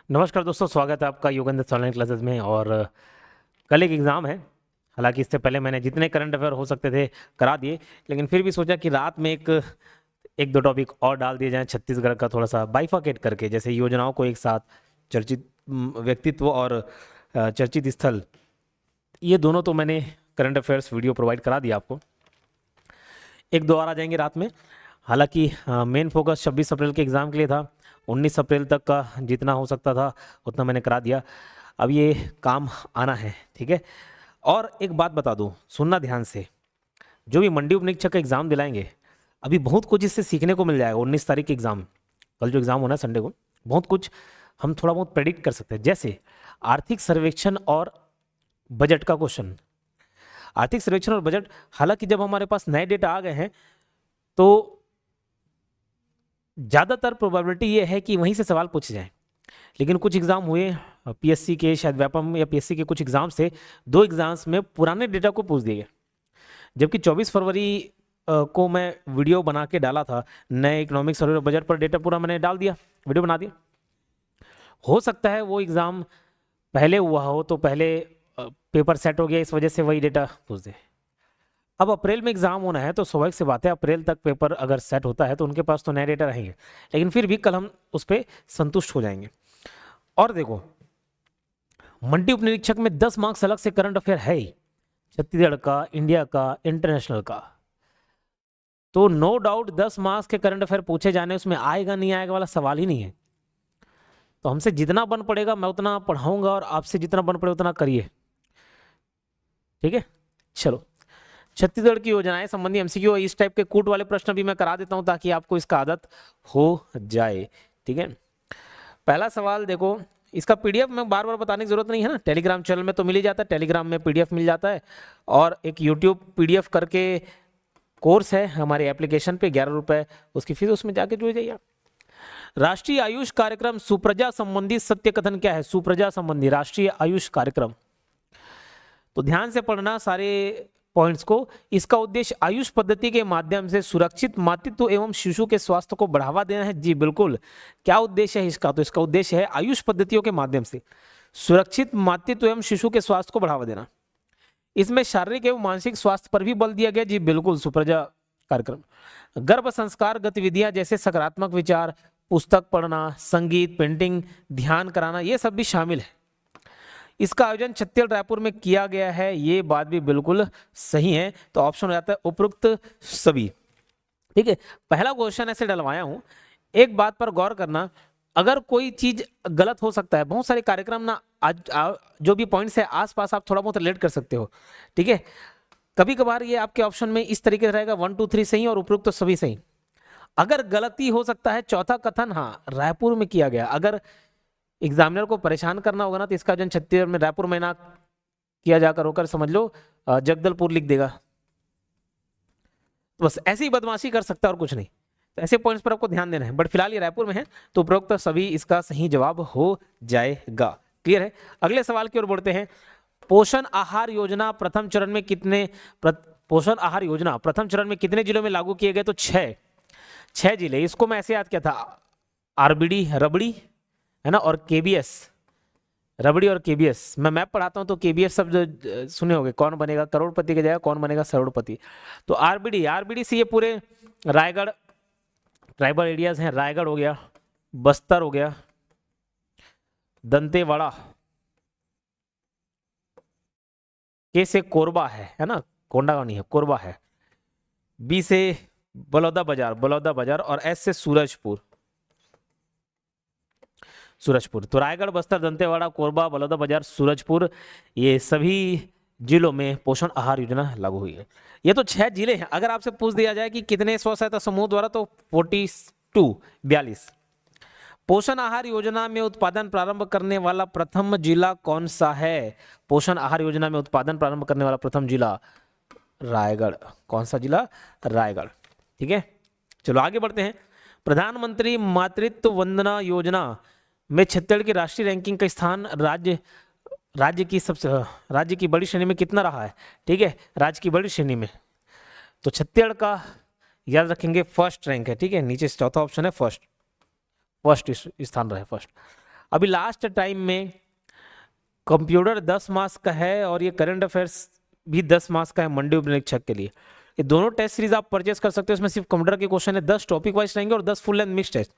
नमस्कार दोस्तों, स्वागत है आपका योगेंद्र ऑनलाइन क्लासेस में। और कल एक एग्ज़ाम है। हालांकि इससे पहले मैंने जितने करंट अफेयर हो सकते थे करा दिए, लेकिन फिर भी सोचा कि रात में एक एक दो टॉपिक और डाल दिए जाएं छत्तीसगढ़ का, थोड़ा सा बाइफाकेट करके, जैसे योजनाओं को एक साथ, चर्चित व्यक्तित्व और चर्चित स्थल, ये दोनों तो मैंने करंट अफेयर्स वीडियो प्रोवाइड करा दिया आपको। एक दो और आ जाएंगे रात में। हालांकि मेन फोकस 26 अप्रैल के एग्ज़ाम के लिए था। 19 अप्रैल तक का जितना हो सकता था उतना मैंने करा दिया। अब ये काम आना है, ठीक है। और एक बात बता दूं, सुनना ध्यान से। जो भी मंडी उप निरीक्षक का एग्ज़ाम दिलाएंगे, अभी बहुत कुछ इससे सीखने को मिल जाएगा। 19 तारीख के एग्ज़ाम, कल जो एग्ज़ाम होना है संडे को, बहुत कुछ हम थोड़ा बहुत प्रेडिक्ट कर सकते हैं। जैसे आर्थिक सर्वेक्षण और बजट का क्वेश्चन। आर्थिक सर्वेक्षण और बजट, हालांकि जब हमारे पास नए डेटा आ गए हैं तो ज़्यादातर प्रोबेबिलिटी ये है कि वहीं से सवाल पूछे जाएं। लेकिन कुछ एग्ज़ाम हुए पीएससी के, शायद व्यापम या पीएससी के कुछ एग्ज़ाम से, दो एग्ज़ाम्स में पुराने डेटा को पूछ दिए गए। जबकि 24 फरवरी को मैं वीडियो बना के डाला था, नए इकोनॉमिक सर्वे और बजट पर डेटा पूरा मैंने डाल दिया, वीडियो बना दिया। हो सकता है वो एग्ज़ाम पहले हुआ हो तो पहले पेपर सेट हो गया, इस वजह से वही डेटा पूछ दे। अब अप्रैल में एग्जाम होना है तो स्वाभाविक सी बात है, अप्रैल तक पेपर अगर सेट होता है तो उनके पास तो नए डेटा रहेंगे। लेकिन फिर भी कल हम उस पर संतुष्ट हो जाएंगे। और देखो, मंडी उप निरीक्षक में 10 मार्क्स अलग से करंट अफेयर है ही, छत्तीसगढ़ का, इंडिया का, इंटरनेशनल का। तो नो डाउट 10 मार्क्स के करंट अफेयर पूछे जाने, उसमें आएगा नहीं आएगा वाला सवाल ही नहीं है। तो हमसे जितना बन पड़ेगा मैं उतना पढ़ाऊंगा, और आपसे जितना बन पड़े उतना करिए, ठीक है। चलो, छत्तीसगढ़ की योजनाएं संबंधी एमसीक्यू, इस टाइप के कूट वाले प्रश्न भी मैं करा देता हूं ताकि आपको इसका आदत हो जाए, ठीक है। पहला सवाल देखो, इसका पीडीएफ मैं बार बार बताने की जरूरत नहीं है ना, टेलीग्राम चैनल में तो मिल ही जाता है, टेलीग्राम में पीडीएफ मिल जाता है। और एक यूट्यूब पीडीएफ करके कोर्स है हमारे एप्लीकेशन पे, 11 रुपए उसकी फीस, उसमें जाके जुड़ जाइए। राष्ट्रीय आयुष कार्यक्रम सुप्रजा संबंधी सत्य कथन क्या है? सुप्रजा संबंधी राष्ट्रीय आयुष कार्यक्रम, तो ध्यान से पढ़ना सारे पॉइंट्स को। इसका उद्देश्य आयुष पद्धति के माध्यम से सुरक्षित मातृत्व एवं शिशु के स्वास्थ्य को बढ़ावा देना है। जी बिल्कुल। क्या उद्देश्य है इसका? तो इसका उद्देश्य है आयुष पद्धतियों के माध्यम से सुरक्षित मातृत्व एवं शिशु के स्वास्थ्य को बढ़ावा देना। इसमें शारीरिक एवं मानसिक स्वास्थ्य पर भी बल दिया गया। जी बिल्कुल, सुप्रजा कार्यक्रम। गर्भ संस्कार गतिविधियां जैसे सकारात्मक विचार, पुस्तक पढ़ना, संगीत, पेंटिंग, ध्यान कराना, ये सब भी शामिल है। इसका आयोजन छत्तीसगढ़ रायपुर में किया गया है, ये बात भी बिल्कुल सही है। तो ऑप्शन हो जाता है उपरोक्त सभी, ठीक है। पहला क्वेश्चन ऐसे डलवाया हूं, एक बात पर गौर करना, अगर कोई चीज गलत हो सकता है, बहुत सारे कार्यक्रम ना आज जो भी पॉइंट्स है आसपास आप थोड़ा बहुत रिलेट कर सकते हो, ठीक है। कभी कभार ये आपके ऑप्शन में इस तरीके से रहेगा 1 2 3 सही और उपरोक्त सभी सही। अगर गलती हो सकता है, चौथा कथन हाँ रायपुर में किया गया, अगर एग्जामिनर को परेशान करना होगा ना तो इसका जो छत्तीसगढ़ में रायपुर में ना किया जाकर होकर, समझ लो जगदलपुर लिख देगा, तो बस ऐसी बदमाशी कर सकता है और कुछ नहीं। तो ऐसे पॉइंट्स पर आपको ध्यान देना है, बट फिलहाल ये रायपुर में है तो उपरोक्त सभी इसका सही जवाब हो जाएगा। क्लियर है? अगले सवाल की ओर बढ़ते हैं। पोषण आहार योजना प्रथम चरण में कितने पोषण आहार योजना प्रथम चरण में कितने जिलों में लागू किए गए? तो 6 जिले। इसको मैं ऐसे याद किया था, आरबीडी रबड़ी है ना, और केबीएस रबड़ी और केबीएस। मैं मैप पढ़ाता हूं तो केबीएस सब जो सुने होंगे, कौन बनेगा करोड़पति की जगह कौन बनेगा करोड़पति। तो आरबीडी से ये पूरे रायगढ़ ट्राइबल एरियाज हैं, रायगढ़ हो गया, बस्तर हो गया, दंतेवाड़ा, के से कोरबा है ना, कोंडागांव नहीं है, कोरबा है। बी से बलौदा बाजार, और एस से सूरजपुर। तो रायगढ़, बस्तर, दंतेवाड़ा, कोरबा, बलौदा बाजार, सूरजपुर, ये सभी जिलों में पोषण आहार योजना लागू हुई है। ये तो 6 जिले हैं। अगर आपसे पूछ दिया जाए कि कितने स्व सहायता समूह द्वारा, तो 42। पोषण आहार योजना में उत्पादन प्रारंभ करने वाला प्रथम जिला कौन सा है? पोषण आहार योजना में उत्पादन प्रारंभ करने वाला प्रथम जिला रायगढ़। कौन सा जिला? रायगढ़, ठीक है। चलो आगे बढ़ते हैं। प्रधानमंत्री मातृत्व वंदना योजना में छत्तीसगढ़ की राष्ट्रीय रैंकिंग का स्थान राज्य की बड़ी श्रेणी में कितना रहा है? ठीक है, राज्य की बड़ी श्रेणी में तो छत्तीसगढ़ का याद रखेंगे फर्स्ट रैंक है, ठीक है। नीचे चौथा ऑप्शन है फर्स्ट स्थान रहे फर्स्ट। अभी लास्ट टाइम में कंप्यूटर 10 मार्क्स का है और ये करंट अफेयर्स भी 10 मार्क्स का है मंडी उपनिरीक्षक के लिए। ये दोनों टेस्ट सीरीज आप परचेस कर सकते हो। इसमें सिर्फ कंप्यूटर के क्वेश्चन है, 10 टॉपिक वाइज रहेंगे और 10 फुल एंड मिक्स टेस्ट।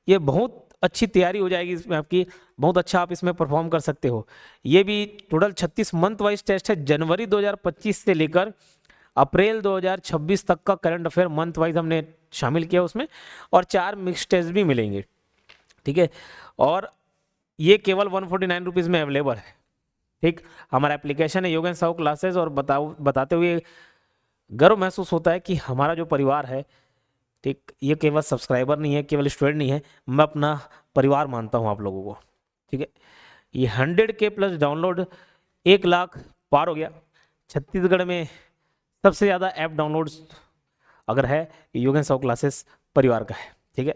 ये बहुत अच्छी तैयारी हो जाएगी इसमें आपकी, बहुत अच्छा आप इसमें परफॉर्म कर सकते हो। ये भी टोटल 36 मंथ वाइज टेस्ट है, जनवरी 2025 से लेकर अप्रैल 2026 तक का करंट अफेयर मंथ वाइज हमने शामिल किया उसमें, और 4 मिक्स टेस्ट भी मिलेंगे, ठीक है। और ये केवल 149 रुपीज़ में अवेलेबल है, ठीक। हमारा एप्लीकेशन है योगेंद्र साहू क्लासेस, और बताते हुए गर्व महसूस होता है कि हमारा जो परिवार है, ठीक, ये केवल सब्सक्राइबर नहीं है, केवल स्टूडेंट नहीं है, मैं अपना परिवार मानता हूँ आप लोगों को, ठीक है। ये 100K प्लस डाउनलोड 1 लाख पार हो गया। छत्तीसगढ़ में सबसे ज़्यादा ऐप डाउनलोड्स अगर है, योगेंद्र साहू क्लासेस परिवार का है, ठीक है।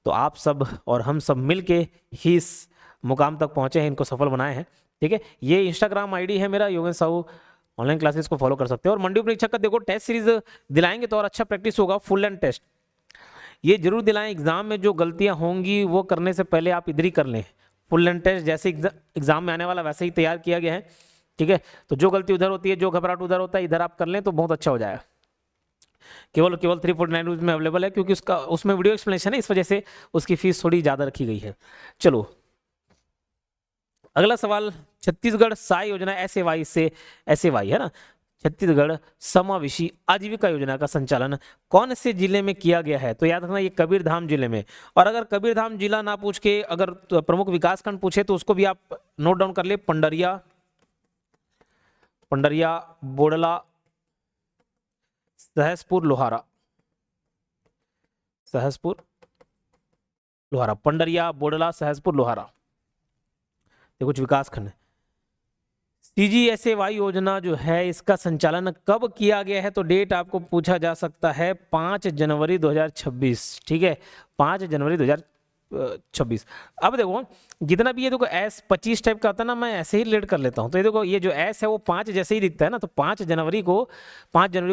तो आप सब और हम सब मिल के ही इस मुकाम तक पहुँचे हैं, इनको सफल बनाए हैं, ठीक है। ये इंस्टाग्राम आईडी है मेरा, योगेंद्र साहू ऑनलाइन क्लासेस को फॉलो कर सकते हो। और मंडी परीक्षा का देखो टेस्ट सीरीज दिलाएंगे तो और अच्छा प्रैक्टिस होगा, फुल एंड टेस्ट ये जरूर दिलाएं। एग्जाम में जो गलतियां होंगी वो करने से पहले आप इधर ही कर लें। फुल एंड टेस्ट जैसे एग्जाम में आने वाला वैसे ही तैयार किया गया है, ठीक है। तो जो गलती उधर होती है, जो घबराहट उधर होता है, इधर आप कर लें तो बहुत अच्छा हो जाएगा। केवल 349 रुपीज में अवेलेबल है, क्योंकि उसमें वीडियो एक्सप्लेनेशन है, इस वजह से उसकी फीस थोड़ी ज़्यादा रखी गई है। चलो अगला सवाल, छत्तीसगढ़ सहाय योजना SAY से, SAY है ना, छत्तीसगढ़ समावेशी आजीविका योजना का संचालन कौन से जिले में किया गया है? तो याद रखना ये कबीरधाम जिले में। और अगर कबीरधाम जिला ना पूछ के अगर प्रमुख विकास खंड पूछे तो उसको भी आप नोट डाउन कर ले, पंडरिया, बोडला, सहसपुर, लोहारा, पंडरिया, बोडला, सहसपुर, लोहारा, ये कुछ विकास खंड है। CGSAY योजना जो है इसका संचालन कब किया गया है? तो डेट आपको पूछा जा सकता है 5 जनवरी 2026, ठीक है, 5 जनवरी 2026। अब देखो जितना भी ये देखो S25 टाइप का आता है ना, मैं ऐसे ही रिलेट कर लेता हूँ। तो ये देखो ये जो S है वो 5 जैसे ही दिखता है ना, तो 5 जनवरी को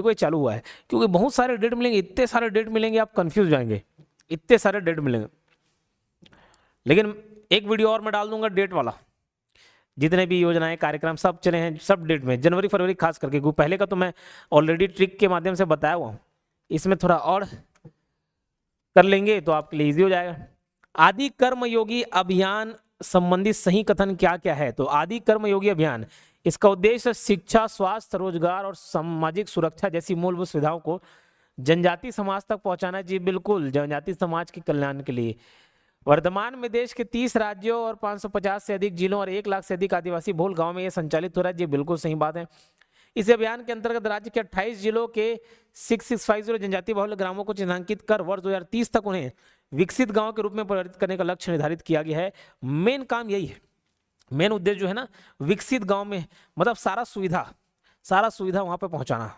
ये चालू हुआ है, क्योंकि बहुत सारे डेट मिलेंगे, इतने सारे डेट मिलेंगे आप कंफ्यूज जाएंगे, इतने सारे डेट मिलेंगे। लेकिन एक वीडियो और मैं डाल दूंगा डेट वाला, जितने भी योजनाएं कार्यक्रम सब चले हैं सब डेट में, जनवरी फरवरी खास करके। पहले का तो मैं ऑलरेडी ट्रिक के माध्यम से बताया हुआ हूँ, इसमें थोड़ा और कर लेंगे तो आपके लिए इजी हो जाएगा। आदि कर्मयोगी अभियान संबंधी सही कथन क्या क्या है? तो आदि कर्मयोगी अभियान, इसका उद्देश्य शिक्षा, स्वास्थ्य, रोजगार और सामाजिक सुरक्षा जैसी मूलभूत सुविधाओं को जनजाति समाज तक पहुंचाना। जी बिल्कुल, जनजाति समाज के कल्याण के लिए। वर्तमान में देश के 30 राज्यों और 550 से अधिक जिलों और 1 लाख से अधिक आदिवासी बहुल गांव में यह संचालित हो रहा है। जी बिल्कुल सही बात है। इस अभियान के अंतर्गत राज्य के 28 जिलों के 6650 जनजाति बहुल ग्रामों को चिन्हांकित कर वर्ष 2030 तक उन्हें विकसित गांव के रूप में परिवर्तित करने का लक्ष्य निर्धारित किया गया है। मेन काम यही है, मेन उद्देश्य जो है ना, विकसित गांव में मतलब सारा सुविधा वहां पर पहुंचाना।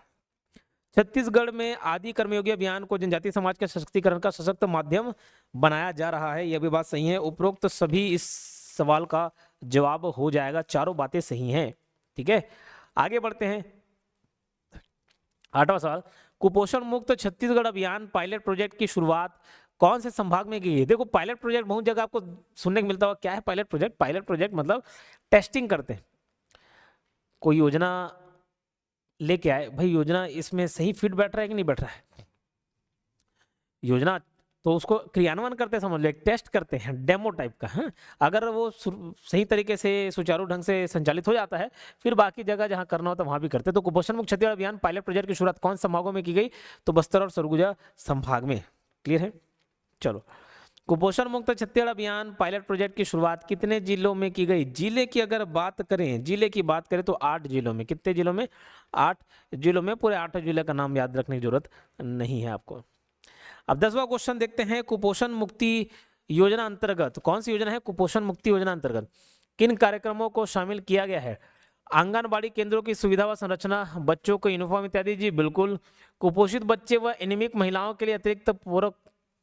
छत्तीसगढ़ में आदि कर्मयोगी अभियान को जनजातीय समाज के सशक्तिकरण का सशक्त माध्यम बनाया जा रहा है। यह भी बात सही है। उपरोक्त सभी इस सवाल का जवाब हो जाएगा, चारों बातें सही हैं, ठीक है। आगे बढ़ते हैं। 8वां सवाल, कुपोषण मुक्त छत्तीसगढ़ अभियान पायलट प्रोजेक्ट की शुरुआत कौन से संभाग में की गई? देखो पायलट प्रोजेक्ट बहुत जगह आपको सुनने को मिलता होगा। क्या है पायलट प्रोजेक्ट? पायलट प्रोजेक्ट मतलब टेस्टिंग करते हैं, कोई योजना लेके आए, भाई योजना इसमें सही फिट बैठ रहा है कि नहीं बैठ रहा है, योजना तो उसको क्रियान्वयन करते समझ लो, एक टेस्ट करते हैं डेमो टाइप का। हाँ, अगर वो सही तरीके से सुचारू ढंग से संचालित हो जाता है, फिर बाकी जगह जहां करना होता है वहां भी करते हैं। तो कुपोषण मुक्त छत्तीसगढ़ अभियान पायलट प्रोजेक्ट की शुरुआत कौन संभागों में की गई? तो बस्तर और सरगुजा संभाग में। क्लियर है? चलो, कुपोषण मुक्त छत्तीसगढ़ अभियान पायलट प्रोजेक्ट की शुरुआत कितने जिलों में की गई? जिले की अगर बात करें तो 8 जिलों में। कितने जिलों में? 8 जिलों में। पूरे 8 जिले का नाम याद रखने की जरूरत नहीं है आपको। अब 10वां क्वेश्चन देखते हैं। कुपोषण मुक्ति योजना अंतर्गत, कौन सी योजना है? कुपोषण मुक्ति योजना अंतर्गत किन कार्यक्रमों को शामिल किया गया है? आंगनबाड़ी केंद्रों की सुविधा व संरचना, बच्चों को यूनिफॉर्म इत्यादि। जी बिल्कुल। कुपोषित बच्चे व एनीमिक महिलाओं के लिए अतिरिक्त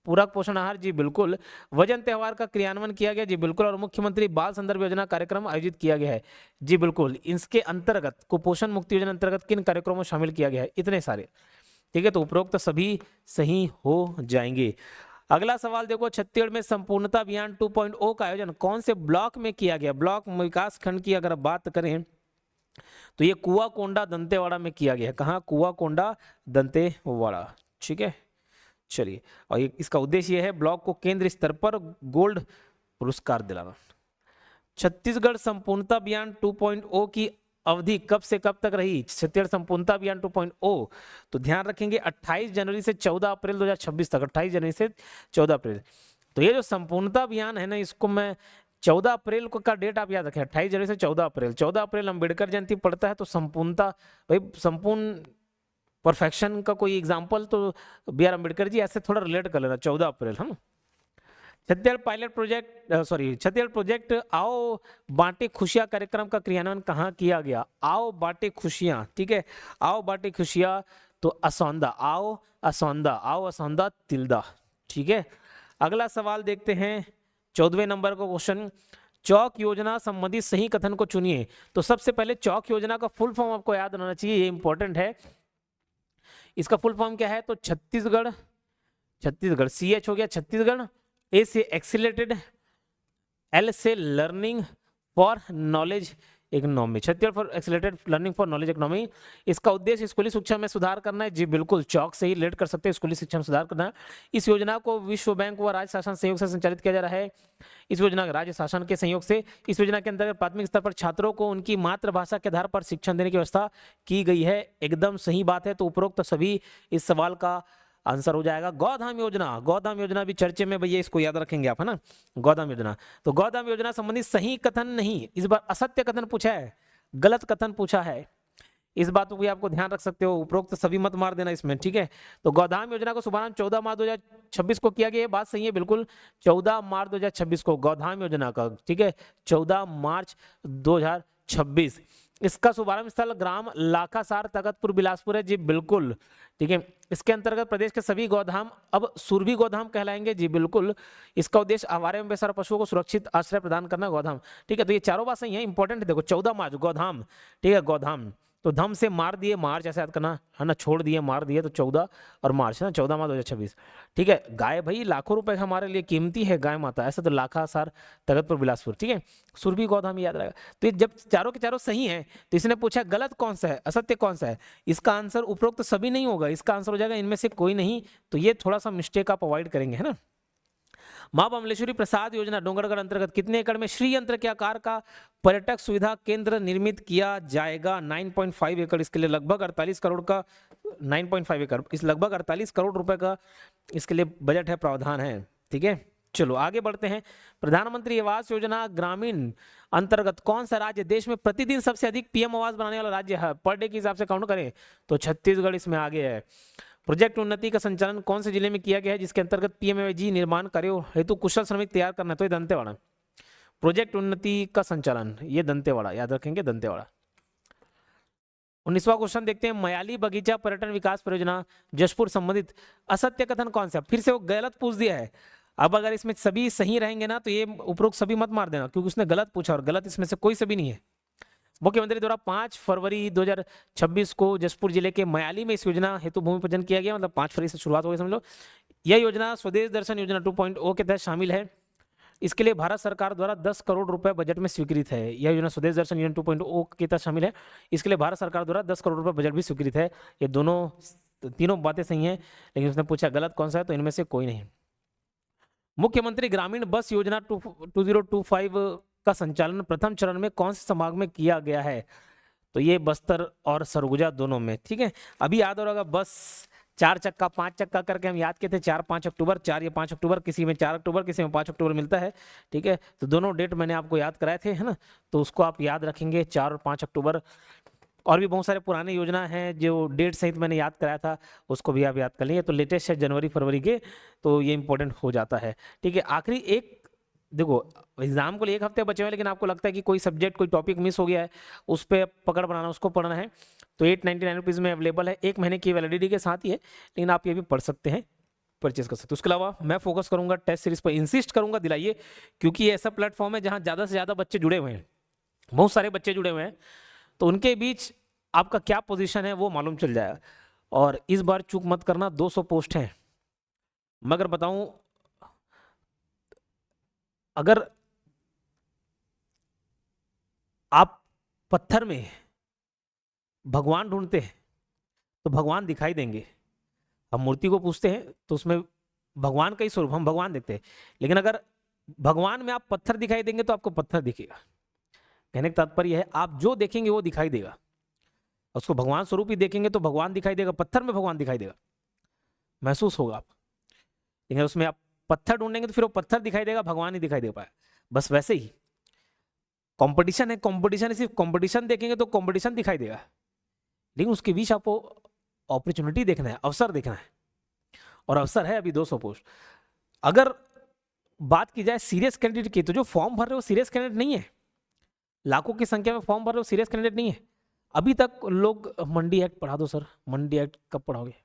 पूरक पोषण आहार। जी बिल्कुल। वजन त्योहार का क्रियान्वयन किया गया। जी बिल्कुल। और मुख्यमंत्री बाल संदर्भ योजना कार्यक्रम आयोजित किया गया है। जी बिल्कुल। इसके अंतर्गत कुपोषण मुक्ति योजना अंतर्गत किन कार्यक्रमों में शामिल किया गया है? इतने सारे, ठीक है। तो उपरोक्त सभी सही हो जाएंगे। अगला सवाल देखो, छत्तीसगढ़ में संपूर्णता अभियान 2.0 का आयोजन कौन से ब्लॉक में किया गया? ब्लॉक विकास खंड की अगर बात करें तो ये कुआकोंडा दंतेवाड़ा में किया गया है। कहाँ? कुआकोंडा दंतेवाड़ा। ठीक है, चलिए। और ये इसका उद्देश्य ये है ब्लॉक को केंद्र स्तर पर गोल्ड पुरस्कार दिलाना। छत्तीसगढ़ संपूर्णता अभियान 2.0 की अवधि कब से कब तक रही? छत्तीसगढ़ संपूर्णता अभियान 2.0 तो ध्यान रखेंगे 28 जनवरी से 14 अप्रैल 2026 तक। 28 जनवरी से 14 अप्रैल। तो ये जो संपूर्णता अभियान है ना, इसको मैं 14 अप्रैल को का डेट आप याद रखें, 28 जनवरी से 14 अप्रैल। 14 अप्रैल अम्बेडकर जयंती पड़ता है, तो संपूर्णता भाई संपूर्ण परफेक्शन का कोई एग्जाम्पल तो बी आर अम्बेडकर जी, ऐसे थोड़ा रिलेट कर लेना 14 अप्रैल है ना। Chhattisgarh pilot project Chhattisgarh project आओ बांटे खुशियां कार्यक्रम का क्रियान्वयन कहाँ किया गया? आओ बांटे खुशियां, ठीक है, आओ बांटे खुशियां तो असौंदा, आओ असौंदा, आओ असौंदा तिल्दा। ठीक है, अगला सवाल देखते हैं 14वें नंबर का क्वेश्चन। चौक योजना संबंधी सही कथन को चुनिए। तो सबसे पहले चौक योजना का फुल फॉर्म आपको याद होना चाहिए, ये इंपॉर्टेंट है। इसका फुल फॉर्म क्या है? तो छत्तीसगढ़, छत्तीसगढ़ CH हो गया छत्तीसगढ़, ए से एक्सीलरेटेड, L से learning for knowledge economy, Chhattisgarh for accelerated learning for knowledge economy. इसका उद्देश्य स्कूली शिक्षा में सुधार करना है। जी बिल्कुल, चौक से ही रिलेट कर सकते हैं, स्कूली शिक्षा में सुधार करना है। इस योजना को विश्व बैंक व राज्य शासन सहयोग से संचालित किया जा रहा है। इस योजना राज्य शासन के सहयोग से इस योजना के अंतर्गत प्राथमिक स्तर पर छात्रों को उनकी मातृभाषा के आधार पर शिक्षण देने की व्यवस्था की गई है। एकदम सही बात है। तो उपरोक्त सभी इस सवाल का आंसर हो जाएगा। गौधाम योजना, गौधाम योजना भी चर्चे में भैया, इसको याद रखेंगे आप है ना, गौधाम योजना। तो गौधाम योजना संबंधी सही कथन नहीं, इस बार असत्य कथन पूछा है, गलत कथन पूछा है। इस बात को भी आपको ध्यान रख सकते हो। उपरोक्त सभी मत मार देना इसमें, ठीक है। तो गौधाम योजना का शुभारंभ 14 मार्च 2026 को किया गया। ये बात सही है बिल्कुल, 14 मार्च 2026 को गौधाम योजना का, ठीक है, 14 मार्च 2026। इसका शुभारंभ स्थल ग्राम लाखासार तखतपुर बिलासपुर है। जी बिल्कुल, ठीक है। इसके अंतर्गत प्रदेश के सभी गौधाम अब सुरभि गौधाम कहलाएंगे। जी बिल्कुल। इसका उद्देश्य आवारा एवं बेसहारा पशुओं को सुरक्षित आश्रय प्रदान करना, गौधाम, ठीक है। तो ये चारों बात सही है, इंपॉर्टेंट है। देखो 14 मार्च गौधाम, ठीक है, गौधाम। तो धम से मार दिए मार्च, ऐसे याद करना है ना, छोड़ दिए मार दिए, तो 14 और मार्च है ना, 14 मार्च 2026, ठीक है। गाय भाई लाखों रुपए हमारे लिए कीमती है गाय माता, ऐसा तो लाखासार तखतपुर बिलासपुर, ठीक है। सुरभि गौधाम याद रहेगा। तो ये जब चारों के चारों सही हैं तो इसने पूछा गलत कौन सा है, असत्य कौन सा है। इसका आंसर उपरोक्त सभी नहीं होगा, इसका आंसर हो जाएगा इनमें से कोई नहीं। तो ये थोड़ा सा मिस्टेक आप अवॉइड करेंगे, है ना। मां बमलेश्वरी प्रसाद योजना डोंगरगढ़ अंतर्गत कितने एकड़ में श्री यंत्र के आकार का पर्यटक सुविधा केंद्र निर्मित किया जाएगा? 9.5 एकड़। इसके लिए लगभग 48 करोड़ का, 9.5 एकड़, इस लगभग 48 करोड़ रुपए का इसके लिए बजट है, प्रावधान है, ठीक है। चलो आगे बढ़ते हैं। प्रधानमंत्री आवास योजना ग्रामीण अंतर्गत कौन सा राज्य देश में प्रतिदिन सबसे अधिक PM आवास बनाने वाला राज्य है? पर डे के हिसाब से काउंट करें तो छत्तीसगढ़ इसमें आगे है। प्रोजेक्ट उन्नति का संचालन कौन से जिले में किया गया है जिसके अंतर्गत PMAY निर्माण कार्यों हेतु कुशल श्रमिक तैयार करना? तो ये दंतेवाड़ा। प्रोजेक्ट उन्नति का संचालन ये दंतेवाड़ा, याद रखेंगे दंतेवाड़ा। 19वां क्वेश्चन देखते हैं। मयाली बगीचा पर्यटन विकास परियोजना जशपुर संबंधित असत्य कथन कौन सा? फिर से वो गलत पूछ दिया है। अब अगर इसमें सभी सही रहेंगे ना तो ये उपरोक्त सभी मत मार देना, क्योंकि उसने गलत पूछा और गलत इसमें से कोई सभी नहीं है। मुख्यमंत्री द्वारा 5 फरवरी 2026 को जशपुर जिले के मयाली में इस योजना हेतु भूमि पूजन किया गया, मतलब 5 फरवरी से शुरुआत हो गई समझ लो। यह योजना स्वदेश दर्शन योजना 2.0 के तहत शामिल है। इसके लिए भारत सरकार द्वारा 10 करोड़ रुपए बजट में स्वीकृत है। यह योजना स्वदेश दर्शन योजना 2.0 के तहत शामिल है। इसके लिए भारत सरकार द्वारा 10 करोड़ रुपए बजट भी स्वीकृत है। ये दोनों तीनों बातें सही हैं, लेकिन उसने पूछा गलत कौन सा है, तो इनमें से कोई नहीं। मुख्यमंत्री ग्रामीण बस योजना 2025 का संचालन प्रथम चरण में कौन से संभाग में किया गया है? तो ये बस्तर और सरगुजा दोनों में, ठीक है। अभी याद हो रहा बस 4 चक्का 5 चक्का करके हम याद किए थे, 4-5 अक्टूबर, 4 या 5 अक्टूबर, किसी में 4 अक्टूबर, किसी में 5 अक्टूबर मिलता है, ठीक है। तो दोनों डेट मैंने आपको याद कराए थे, है ना, तो उसको आप याद रखेंगे 4 और 5 अक्टूबर। और भी बहुत सारे पुराने योजना हैं जो डेट सहित मैंने याद कराया था, उसको भी आप याद कर लेंगे। तो लेटेस्ट है जनवरी फरवरी के, तो ये इंपॉर्टेंट हो जाता है, ठीक है। आखिरी एक देखो, एग्जाम को लिए 1 हफ्ते बचे हुए, लेकिन आपको लगता है कि कोई सब्जेक्ट कोई टॉपिक मिस हो गया है, उस पर पकड़ बनाना, उसको पढ़ना है, तो 899 रुपीज़ में अवेलेबल है, 1 महीने की वैलिडिटी के साथ ही है, लेकिन आप ये भी पढ़ सकते हैं, परचेज कर सकते हैं। उसके अलावा मैं फोकस करूंगा टेस्ट सीरीज पर, इंसिस्ट करूंगा दिलाइए, क्योंकि ये ऐसा प्लेटफॉर्म है जहां ज़्यादा से ज़्यादा बच्चे जुड़े हुए हैं, बहुत सारे बच्चे जुड़े हुए हैं, तो उनके बीच आपका क्या पोजीशन है वो मालूम चल जाएगा। और इस बार चूक मत करना, 200 पोस्ट हैं, मगर बताऊं अगर आप पत्थर में भगवान ढूंढते हैं तो भगवान दिखाई देंगे। हम मूर्ति को पूछते हैं तो उसमें भगवान का ही स्वरूप, हम भगवान देखते हैं। लेकिन अगर भगवान में आप पत्थर दिखाई देंगे तो आपको पत्थर दिखेगा। कहने का तात्पर्य है आप जो देखेंगे वो दिखाई देगा। उसको भगवान स्वरूप ही देखेंगे तो भगवान दिखाई देगा, पत्थर में भगवान दिखाई देगा, महसूस होगा आप। लेकिन उसमें आप पत्थर ढूंढेंगे तो फिर वो पत्थर दिखाई देगा, भगवान ही दिखाई दे पाए। बस वैसे ही कंपटीशन है, कंपटीशन है, सिर्फ कंपटीशन देखेंगे तो कंपटीशन दिखाई देगा, लेकिन उसके बीच आपको अपॉर्चुनिटी देखना है, अवसर देखना है। और अवसर है अभी 200 पोस्ट। अगर बात की जाए सीरियस कैंडिडेट की, तो जो फॉर्म भर रहे हो सीरियस कैंडिडेट नहीं है। लाखों की संख्या में फॉर्म भर रहे हो, सीरियस कैंडिडेट नहीं है। अभी तक लोग मंडी एक्ट पढ़ा दो सर, मंडी एक्ट कब पढ़ाओगे?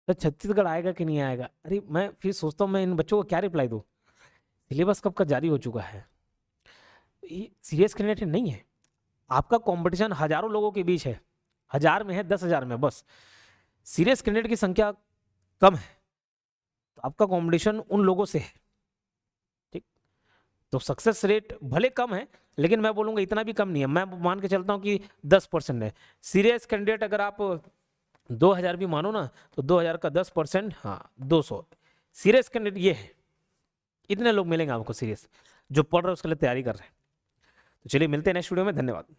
तो छत्तीसगढ़ आएगा कि नहीं आएगा? अरे मैं फिर सोचता हूँ मैं इन बच्चों को क्या रिप्लाई दूँ। सिलेबस कब का जारी हो चुका है। ये सीरियस कैंडिडेट नहीं है। आपका कंपटीशन हजारों लोगों के बीच है, 1000 में है, 10,000 में, बस सीरियस कैंडिडेट की संख्या कम है, तो आपका कंपटीशन उन लोगों से है। ठीक, तो सक्सेस रेट भले कम है, लेकिन मैं बोलूंगा इतना भी कम नहीं है। मैं मान के चलता हूं कि 10% है सीरियस कैंडिडेट। अगर आप 2000 भी मानो ना, तो 2000 का 10%, हाँ 200 सीरियस कैंडिडेट ये है। इतने लोग मिलेंगे आपको सीरियस, जो पढ़ रहे हैं उसके लिए तैयारी कर रहे हैं। तो चलिए मिलते हैं नेक्स्ट वीडियो में। धन्यवाद।